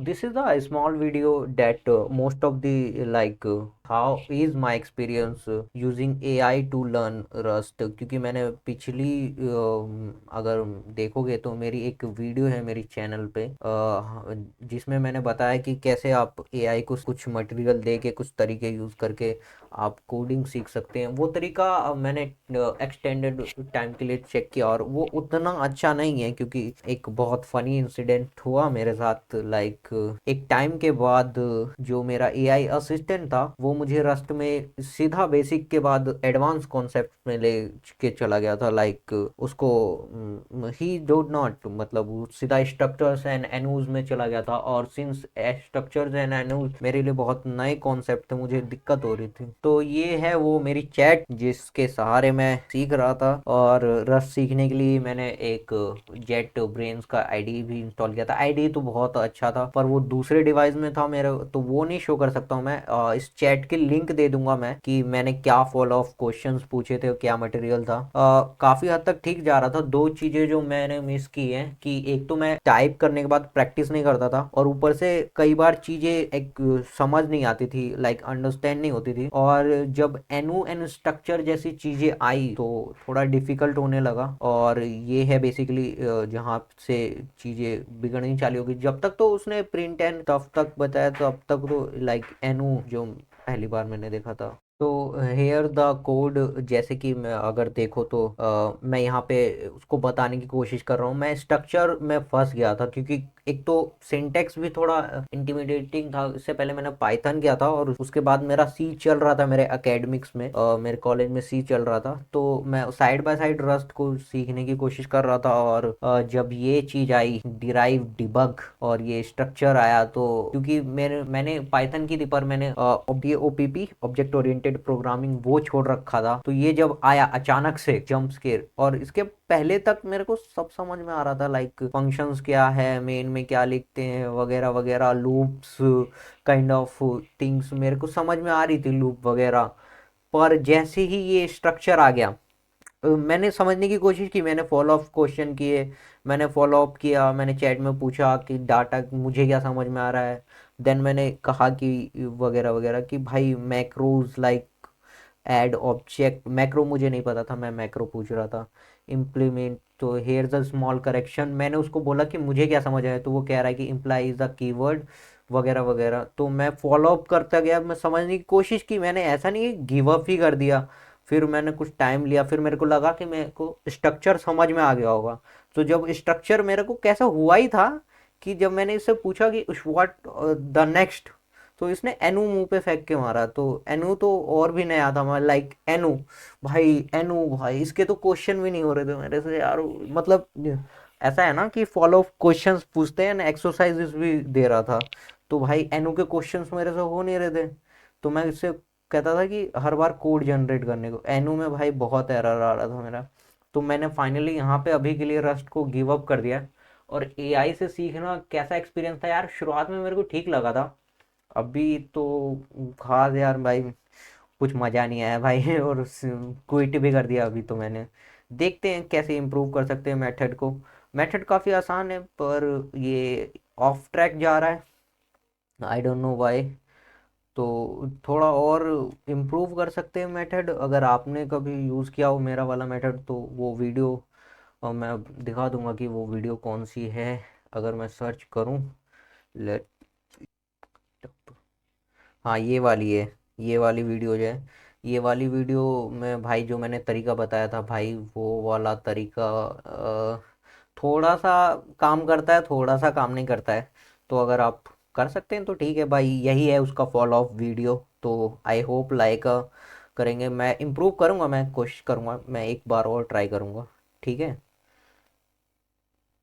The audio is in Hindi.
this is a small video that most of the how is my experience using AI to learn Rust, क्योंकि मैंने पिछली अगर देखोगे तो मेरी एक वीडियो है मेरी चैनल पे जिसमें मैंने बताया कि कैसे आप AI को कुछ मटेरियल दे के कुछ तरीके यूज़ करके आप कोडिंग सीख सकते हैं। वो तरीका मैंने एक्सटेंडेड टाइम के लिए चेक किया और वो उतना अच्छा नहीं है, क्योंकि एक बहुत फनी इंसिडेंट हुआ मेरे साथ। एक टाइम के बाद जो मेरा एआई असिस्टेंट था वो मुझे रस्ट में सीधा बेसिक के बाद एडवांस कॉन्सेप्ट में ले के चला गया था। उसको ही डोड नॉट, मतलब वो सीधा स्ट्रक्चर्स एंड एनूज में चला गया था, और सिंस स्ट्रक्चर्स एंड एनूज मेरे लिए बहुत नए कॉन्सेप्ट थे, मुझे दिक्कत हो रही थी। तो ये है वो मेरी चैट जिसके सहारे मैं सीख रहा था। और रस्ट सीखने के लिए मैंने एक जेट ब्रेन्स का आईडी भी इंस्टॉल किया था। आईडी तो बहुत अच्छा था पर वो दूसरे डिवाइस में था मेरे, तो वो नहीं शो कर सकता हूँ मैं। इस चैट की लिंक दे दूंगा मैं कि मैंने क्या फॉलो ऑफ क्वेश्चंस पूछे थे और क्या मटेरियल था। काफी हद तक ठीक जा रहा था। दो चीजें जो मैंने मिस की हैं कि एक तो मैं टाइप करने के बाद प्रैक्टिस नहीं करता था, और ऊपर से कई बार चीजें एक समझ नहीं आती थी, अंडरस्टैंड नहीं होती थी। और जब एनू एन स्ट्रक्चर जैसी चीजें आई तो थोड़ा डिफिकल्ट होने लगा। और ये है बेसिकली जहाँ से चीजें बिगड़नी चालू होगी। जब तक तो उसने प्रिंट एंड तब तक बताया, तब तक तो एनू जो पहली बार मैंने देखा था। तो हेयर द कोड, जैसे कि मैं अगर देखो तो मैं यहाँ पे उसको बताने की कोशिश कर रहा हूँ। मैं स्ट्रक्चर में फंस गया था क्योंकि एक तो सिंटेक्स भी थोड़ा इंटिमिडेटिंग था। इससे पहले मैंने पाइथन किया था और उसके बाद मेरा सी चल रहा था मेरे एकेडमिक्स में, मेरे कॉलेज में सी चल रहा था। तो मैं साइड बाय साइड रस्ट को सीखने की कोशिश कर रहा था। और जब ये चीज़ आई डिराइव डिबग और ये स्ट्रक्चर आया, तो क्योंकि मैंने पाइथन की थी पर मैंने ओपीपी ऑब्जेक्ट ओरिएंटेड प्रोग्रामिंग वो छोड़ रखा था। तो ये जब आया अचानक से जंप स्केर, और इसके पहले तक मेरे को सब समझ में आ रहा था, फंक्शंस क्या है, मेन में क्या लिखते हैं वगैरह वगैरह, लूप्स काइंड ऑफ थिंग्स मेरे को समझ में आ रही थी, लूप वगैरह। पर जैसे ही ये स्ट्रक्चर आ गया मैंने समझने की कोशिश की, मैंने फॉलो अप क्वेश्चन किए, मैंने फॉलो अप किया, मैंने चैट में पूछा कि डाटा मुझे क्या समझ में आ रहा है। देन मैंने कहा कि वगैरह वगैरह कि भाई मैक्रोज ऐड ऑब्जेक्ट, मैक्रो मुझे नहीं पता था, मैं मैक्रो पूछ रहा था। इम्प्लीमेंट, तो हेयर द स्मॉल करेक्शन, मैंने उसको बोला कि मुझे क्या समझ आया, तो वो कह रहा है कि इम्प्लाई इज द कीवर्ड वगैरह वगैरह। तो मैं फॉलो अप करता गया, मैं समझने की कोशिश की, मैंने ऐसा नहीं गिव अप ही कर दिया। फिर मैंने कुछ टाइम लिया, फिर मेरे को लगा कि मेरे को स्ट्रक्चर समझ में आ गया होगा। तो जब स्ट्रक्चर मेरे को कैसा हुआ ही था कि जब मैंने इससे पूछा कि व्हाट द नेक्स्ट, तो इसने एनु मुंह पे फेंक के मारा। तो एनु तो और भी नया था, मैं एनु भाई इसके तो क्वेश्चन भी नहीं हो रहे थे मेरे से यार। मतलब ऐसा है ना कि फॉलो क्वेश्चंस पूछते हैं ना, एक्सरसाइजेस भी दे रहा था। तो भाई एनु के क्वेश्चंस मेरे से हो नहीं रहे थे। तो मैं इससे कहता था कि हर बार कोड जनरेट करने को, एनु में भाई बहुत एरर आ रहा था मेरा। तो मैंने फाइनली यहाँ पे अभी के लिए रस्ट को गिव अप कर दिया। और एआई से सीखना कैसा एक्सपीरियंस था यार, शुरुआत में मेरे को ठीक लगा था। अभी तो खास यार भाई कुछ मज़ा नहीं आया भाई और क्विट भी कर दिया अभी तो मैंने। देखते हैं कैसे इम्प्रूव कर सकते हैं मेथड को। मेथड काफ़ी आसान है पर ये ऑफ ट्रैक जा रहा है, आई डोंट नो व्हाई। तो थोड़ा और इम्प्रूव कर सकते हैं मेथड। अगर आपने कभी यूज़ किया हो मेरा वाला मेथड तो वो वीडियो मैं दिखा दूंगा कि वो वीडियो कौन सी है। अगर मैं सर्च करूं, लेट, हाँ ये वाली है, ये वाली वीडियो जो है, ये वाली वीडियो में भाई जो मैंने तरीका बताया था भाई वो वाला तरीका थोड़ा सा काम करता है, थोड़ा सा काम नहीं करता है। तो अगर आप कर सकते हैं तो ठीक है भाई, यही है उसका फॉलो अप वीडियो। तो आई होप लाइक करेंगे। मैं इम्प्रूव करूँगा, मैं कोशिश करूँगा, मैं एक बार और ट्राई करूँगा। ठीक है।